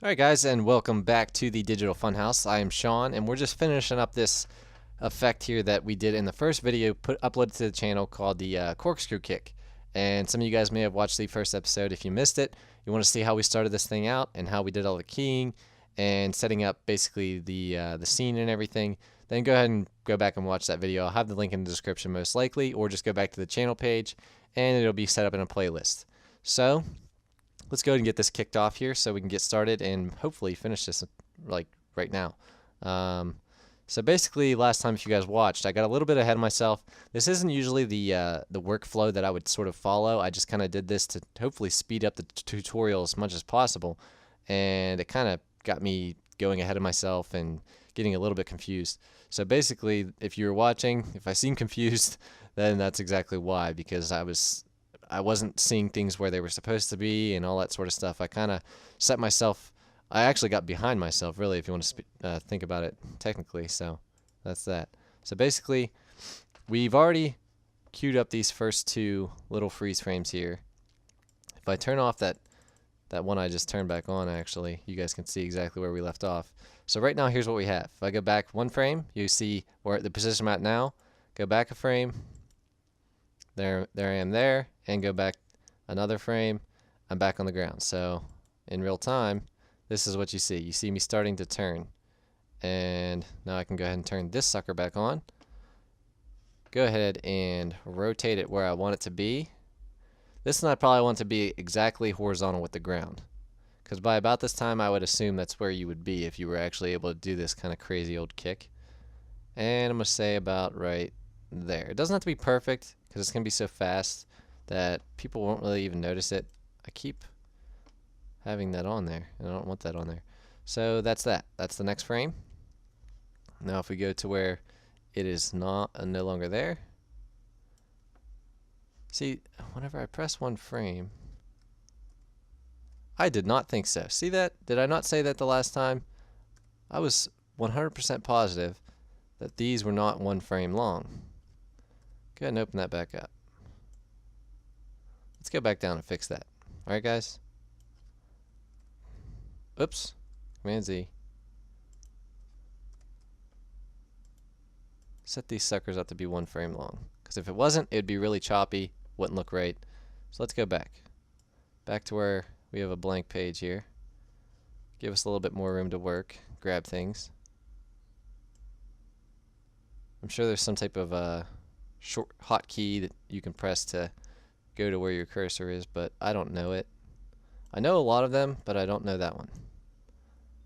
Alright guys, and welcome back to the Digital Funhouse. I am Sean, and we're just finishing up this effect here that we did in the first video uploaded to the channel called the Corkscrew Kick. And some of you guys may have watched the first episode. If you missed it, you want to see how we started this thing out and how we did all the keying and setting up basically the scene and everything, then go ahead and go back and watch that video. I'll have the link in the description most likely, or just go back to the channel page and it'll be set up in a playlist. So let's go ahead and get this kicked off here so we can get started and hopefully finish this like right now. So basically, last time if you guys watched, I got a little bit ahead of myself. This isn't usually the workflow that I would sort of follow. I just kind of did this to hopefully speed up the tutorial as much as possible, and it kind of got me going ahead of myself and getting a little bit confused. So basically, if you were watching, if I seem confused, then that's exactly why, because I wasn't seeing things where they were supposed to be and all that sort of stuff. I kind of set myself, I actually got behind myself, really, if you want to think about it technically. So that's that. So basically, we've already queued up these first two little freeze frames here. If I turn off that one I just turned back on, actually, you guys can see exactly where we left off. So right now, here's what we have. If I go back one frame, you see where the position I'm at now. Go back a frame. There I am there, and go back another frame. I'm back on the ground. So in real time, this is what you see. You see me starting to turn. And now I can go ahead and turn this sucker back on. Go ahead and rotate it where I want it to be. This one I probably want to be exactly horizontal with the ground, because by about this time I would assume that's where you would be if you were actually able to do this kind of crazy old kick. And I'm going to say about right there. It doesn't have to be perfect, because it's going to be so fast that people won't really even notice it. I keep having that on there, and I don't want that on there. So that's that. That's the next frame. Now if we go to where it is no longer there. See, whenever I press one frame, I did not think so. See that? Did I not say that the last time? I was 100% positive that these were not one frame long. Go ahead and open that back up. Let's go back down and fix that. Alright guys? Oops. Command Z. Set these suckers up to be one frame long, because if it wasn't, it'd be really choppy, wouldn't look right. So let's go back. Back to where we have a blank page here. Give us a little bit more room to work, grab things. I'm sure there's some type of short hotkey that you can press to go to where your cursor is, but I don't know it. I know a lot of them, but I don't know that one.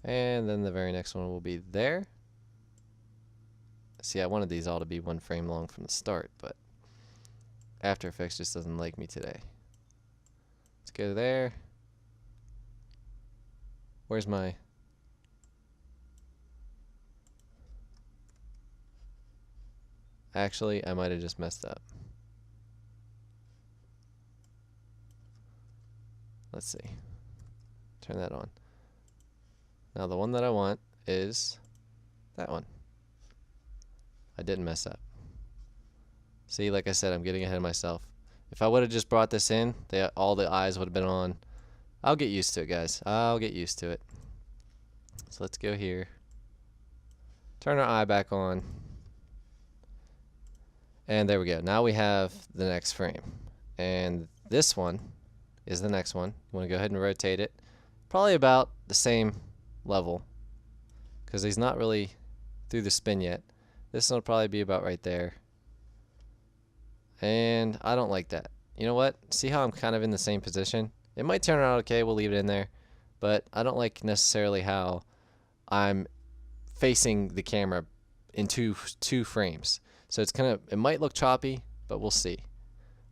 And then the very next one will be there. See, I wanted these all to be one frame long from the start, but After Effects just doesn't like me today. Let's go there. Where's my... Actually, I might have just messed up. Let's see. Turn that on. Now the one that I want is that one. I didn't mess up. See, like I said, I'm getting ahead of myself. If I would have just brought this in, all the eyes would have been on. I'll get used to it, guys. I'll get used to it. So let's go here. Turn our eye back on. And there we go. Now we have the next frame. And this one is the next one. You want to go ahead and rotate it. Probably about the same level, because he's not really through the spin yet. This one will probably be about right there. And I don't like that. You know what? See how I'm kind of in the same position? It might turn out okay. We'll leave it in there. But I don't like necessarily how I'm facing the camera in two frames. So it's kind of, it might look choppy, but we'll see.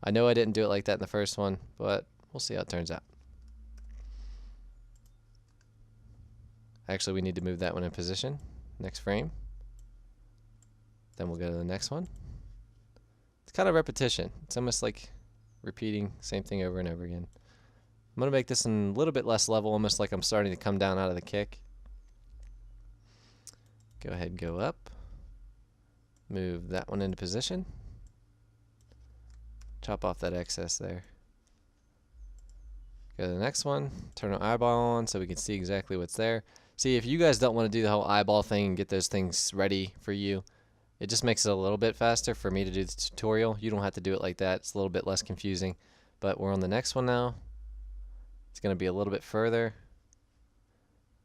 I know I didn't do it like that in the first one, but we'll see how it turns out. Actually, we need to move that one in position. Next frame. Then we'll go to the next one. It's kind of repetition. It's almost like repeating the same thing over and over again. I'm going to make this a little bit less level, almost like I'm starting to come down out of the kick. Go ahead and go up. Move that one into position. Chop off that excess there. Go Go to the next one, turn our eyeball on so we can see exactly what's there. See, if you guys don't want to do the whole eyeball thing and get those things ready for you, it just makes it a little bit faster for me to do the tutorial. You don't have to do it like that. It's a little bit less confusing. But we're on the next one now. It's going to be a little bit further.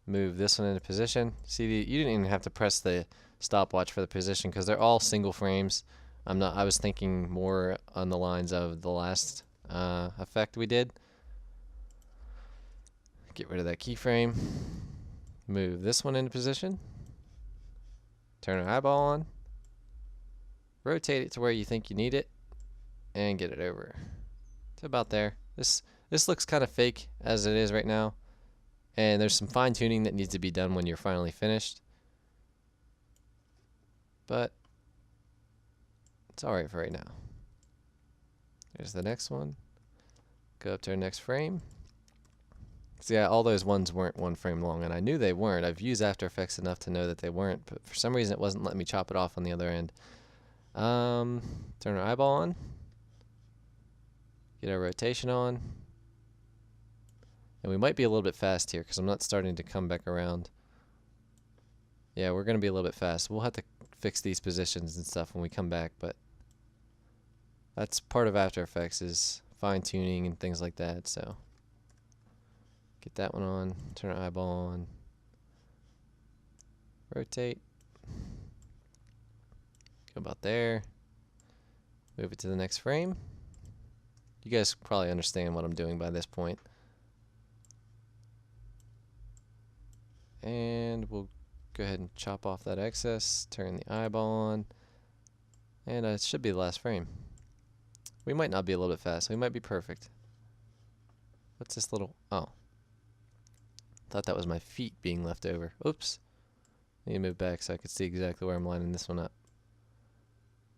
Move this one into position. See, you didn't even have to press the stopwatch for the position because they're all single frames. I was thinking more on the lines of the last effect we did. Get rid of that keyframe. Move this one into position. Turn our eyeball on. Rotate it to where you think you need it, and get it over to about there. This looks kind of fake as it is right now, and there's some fine tuning that needs to be done when you're finally finished, but it's alright for right now. Here's the next one. Go up to our next frame. See, yeah, all those ones weren't one frame long, and I knew they weren't. I've used After Effects enough to know that they weren't, but for some reason it wasn't letting me chop it off on the other end. Turn our eyeball on. Get our rotation on. And we might be a little bit fast here because I'm not starting to come back around. Yeah, we're going to be a little bit fast. We'll have to fix these positions and stuff when we come back, but that's part of After Effects is fine tuning and things like that, so get that one on, turn our eyeball on, rotate, go about there, move it to the next frame. You guys probably understand what I'm doing by this point. And we'll go ahead and chop off that excess, turn the eyeball on, and it should be the last frame. We might not be a little bit fast, we might be perfect. What's this little, oh. Thought that was my feet being left over. Oops. Need to move back so I could see exactly where I'm lining this one up.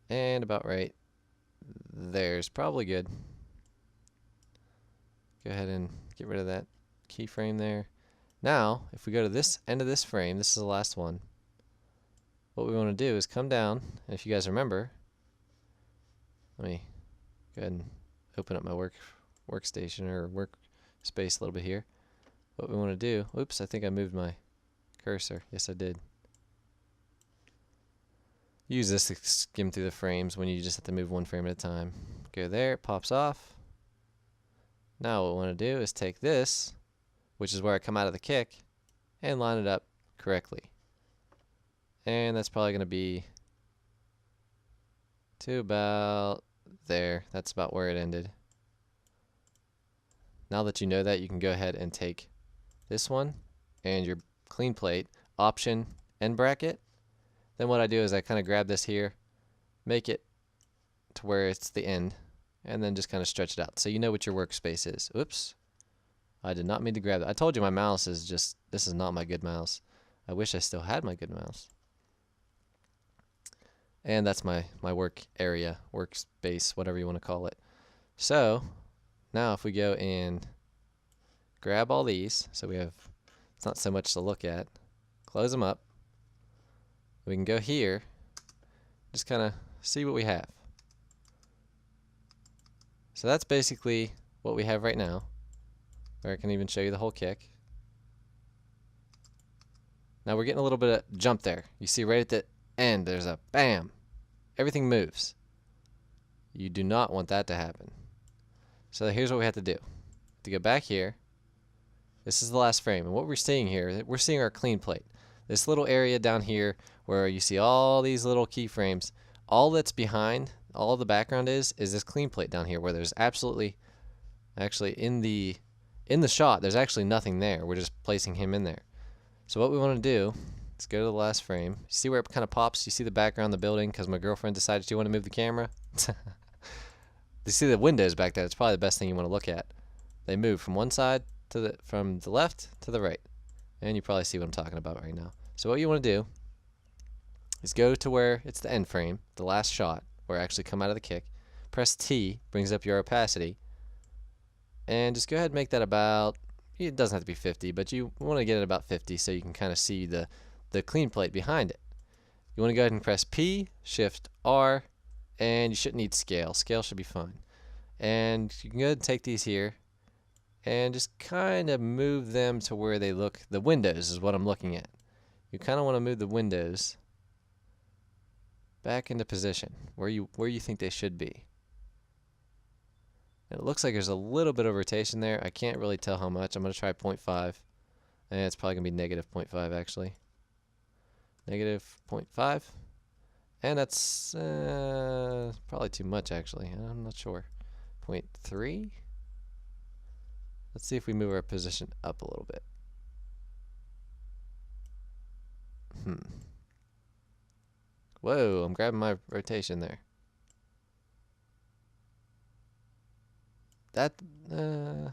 And about right. There's probably good. Go ahead and get rid of that keyframe there. Now, if we go to this end of this frame, this is the last one. What we want to do is come down, and if you guys remember, let me go ahead and open up my workstation or workspace a little bit here. What we want to do, oops, I think I moved my cursor. Yes, I did. Use this to skim through the frames when you just have to move one frame at a time. Go there, it pops off. Now what we want to do is take this, which is where I come out of the kick, and line it up correctly. And that's probably going to be to about there. That's about where it ended. Now that you know that, you can go ahead and take this one and your clean plate, option, end bracket. Then what I do is I kind of grab this here, make it to where it's the end, and then just kind of stretch it out so you know what your workspace is. Oops. I did not mean to grab it. I told you my mouse is just, this is not my good mouse. I wish I still had my good mouse. And that's my work area, workspace, whatever you want to call it. So now if we go and grab all these, so we have, it's not so much to look at, close them up. We can go here, just kind of see what we have. So that's basically what we have right now, where I can even show you the whole kick. Now we're getting a little bit of jump there. You see right at the end, there's a bam. Everything moves. You do not want that to happen. So here's what we have to do. To go back here, this is the last frame, and what we're seeing here, we're seeing our clean plate. This little area down here where you see all these little keyframes, all that's behind, all the background is this clean plate down here where there's absolutely, actually in the shot, there's actually nothing there. We're just placing him in there. So what we want to do, let's go to the last frame. You see where it kind of pops? You see the background of the building because my girlfriend decided she wanted to move the camera? You see the windows back there? It's probably the best thing you want to look at. They move from one side to from the left to the right. And you probably see what I'm talking about right now. So what you want to do is go to where it's the end frame, the last shot, where I actually come out of the kick. Press T, brings up your opacity. And just go ahead and make that about, it doesn't have to be 50, but you want to get it about 50 so you can kind of see the clean plate behind it. You want to go ahead and press P, Shift R, and you shouldn't need scale. Scale should be fine. And you can go ahead and take these here and just kind of move them to where they look. The windows is what I'm looking at. You kind of want to move the windows back into position where you think they should be. And it looks like there's a little bit of rotation there. I can't really tell how much. I'm going to try 0.5. And it's probably going to be negative 0.5 actually. Negative 0.5. And that's probably too much actually. I'm not sure. 0.3. Let's see if we move our position up a little bit. Whoa, I'm grabbing my rotation there. That, let's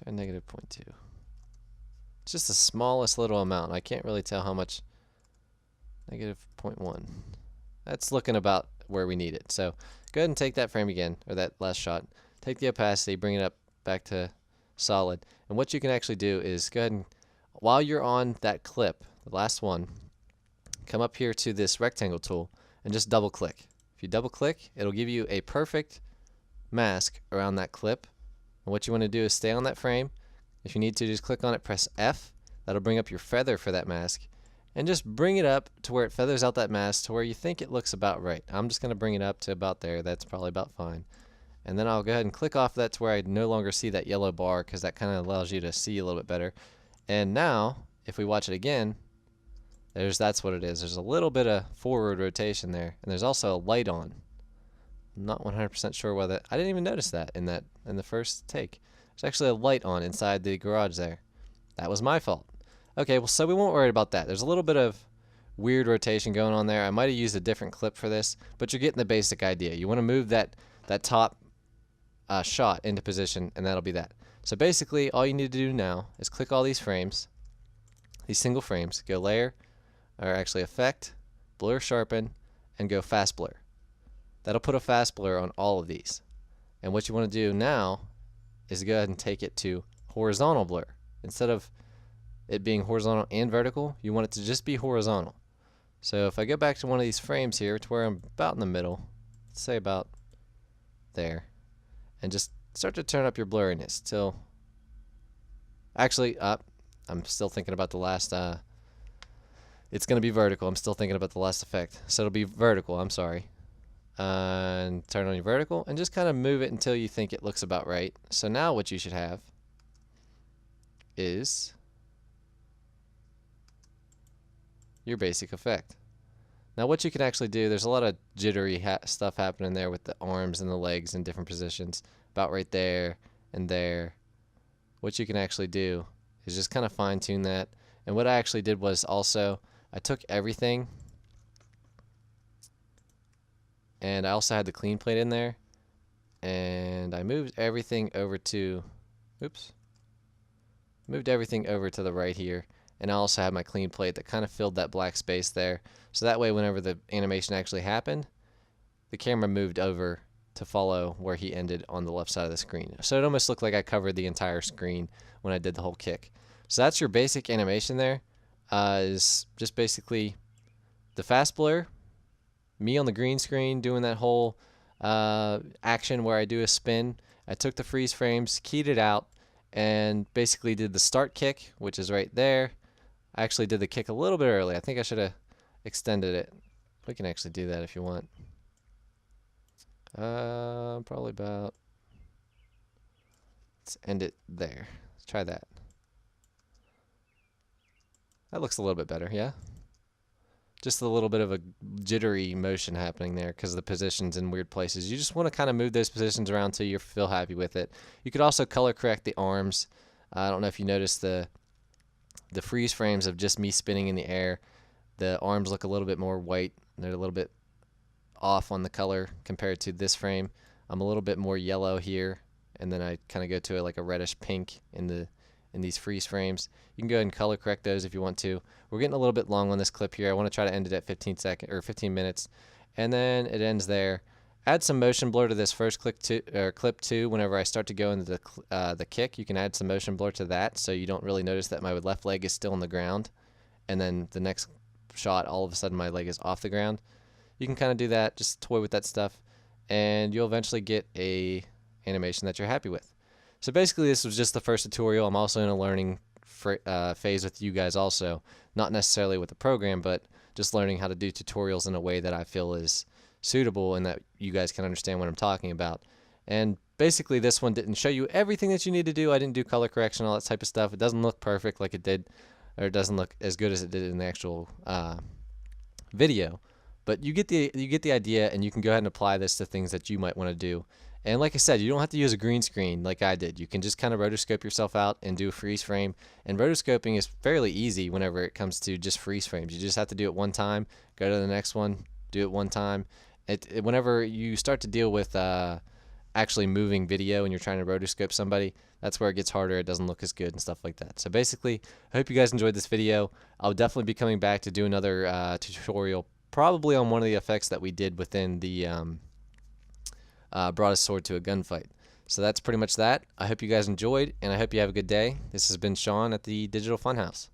try negative 0.2. It's just the smallest little amount. I can't really tell how much. Negative 0.1. That's looking about where we need it. So go ahead and take that frame again, or that last shot. Take the opacity, bring it up back to solid. And what you can actually do is go ahead and, while you're on that clip, the last one, come up here to this rectangle tool and just double click. If you double click, it'll give you a perfect mask around that clip. And what you want to do is stay on that frame. If you need to, just click on it, press F. That'll bring up your feather for that mask. And just bring it up to where it feathers out that mask to where you think it looks about right. I'm just going to bring it up to about there. That's probably about fine. And then I'll go ahead and click off that to where I no longer see that yellow bar, because that kind of allows you to see a little bit better. And now, if we watch it again, that's what it is. There's a little bit of forward rotation there. And there's also a light on. I'm not 100% sure whether, I didn't even notice that in the first take. There's actually a light on inside the garage there. That was my fault. Okay, well, so we won't worry about that. There's a little bit of weird rotation going on there. I might have used a different clip for this, but you're getting the basic idea. You want to move that top shot into position, and that'll be that. So basically, all you need to do now is click all these frames, these single frames, go layer, or actually effect, blur sharpen, and go fast blur. That'll put a fast blur on all of these. And what you want to do now is go ahead and take it to horizontal blur. Instead of it being horizontal and vertical, you want it to just be horizontal. So if I go back to one of these frames here to where I'm about in the middle, let's say about there, and just start to turn up your blurriness till, actually, I'm still thinking about the last, it's going to be vertical. I'm still thinking about the last effect. So it'll be vertical, I'm sorry. And turn on your vertical and just kind of move it until you think it looks about right. So now what you should have is your basic effect. Now what you can actually do, there's a lot of jittery stuff happening there with the arms and the legs in different positions, about right there and there. What you can actually do is just kind of fine tune that. And what I actually did was also, I took everything and I also had the clean plate in there, and I moved everything over to, moved everything over to the right here. And I also had my clean plate that kind of filled that black space there. So that way, whenever the animation actually happened, the camera moved over to follow where he ended on the left side of the screen. So it almost looked like I covered the entire screen when I did the whole kick. So that's your basic animation there. Is just basically the fast blur, me on the green screen doing that whole action where I do a spin. I took the freeze frames, keyed it out, and basically did the start kick, which is right there. I actually did the kick a little bit early. I think I should have extended it. We can actually do that if you want. Probably about, let's end it there. Let's try that. That looks a little bit better, yeah? Just a little bit of a jittery motion happening there because of the positions in weird places. You just want to kind of move those positions around till you feel happy with it. You could also color correct the arms. I don't know if you noticed the freeze frames of just me spinning in the air. The arms look a little bit more white. They're a little bit off on the color compared to this frame. I'm a little bit more yellow here, and then I kind of go to like a reddish pink in these freeze frames. You can go ahead and color correct those if you want to. We're getting a little bit long on this clip here. I want to try to end it at 15 minutes, and then it ends there. Add some motion blur to this first clip too. Whenever I start to go into the kick, you can add some motion blur to that, so you don't really notice that my left leg is still on the ground, and then the next shot, all of a sudden my leg is off the ground. You can kind of do that, just toy with that stuff, and you'll eventually get a animation that you're happy with. So basically this was just the first tutorial. I'm also in a learning phase with you guys also, not necessarily with the program, but just learning how to do tutorials in a way that I feel is suitable and that you guys can understand what I'm talking about. And basically this one didn't show you everything that you need to do. I didn't do color correction, all that type of stuff. It doesn't look perfect like it did, or it doesn't look as good as it did in the actual video. But you get the idea, and you can go ahead and apply this to things that you might want to do. And like I said, you don't have to use a green screen like I did. You can just kind of rotoscope yourself out and do a freeze frame. And rotoscoping is fairly easy whenever it comes to just freeze frames. You just have to do it one time, go to the next one, do it one time. Whenever you start to deal with actually moving video and you're trying to rotoscope somebody, that's where it gets harder. It doesn't look as good and stuff like that. So basically, I hope you guys enjoyed this video. I'll definitely be coming back to do another tutorial, probably on one of the effects that we did within the brought a sword to a gunfight. So that's pretty much that. I hope you guys enjoyed, and I hope you have a good day. This has been Sean at the Digital Funhouse.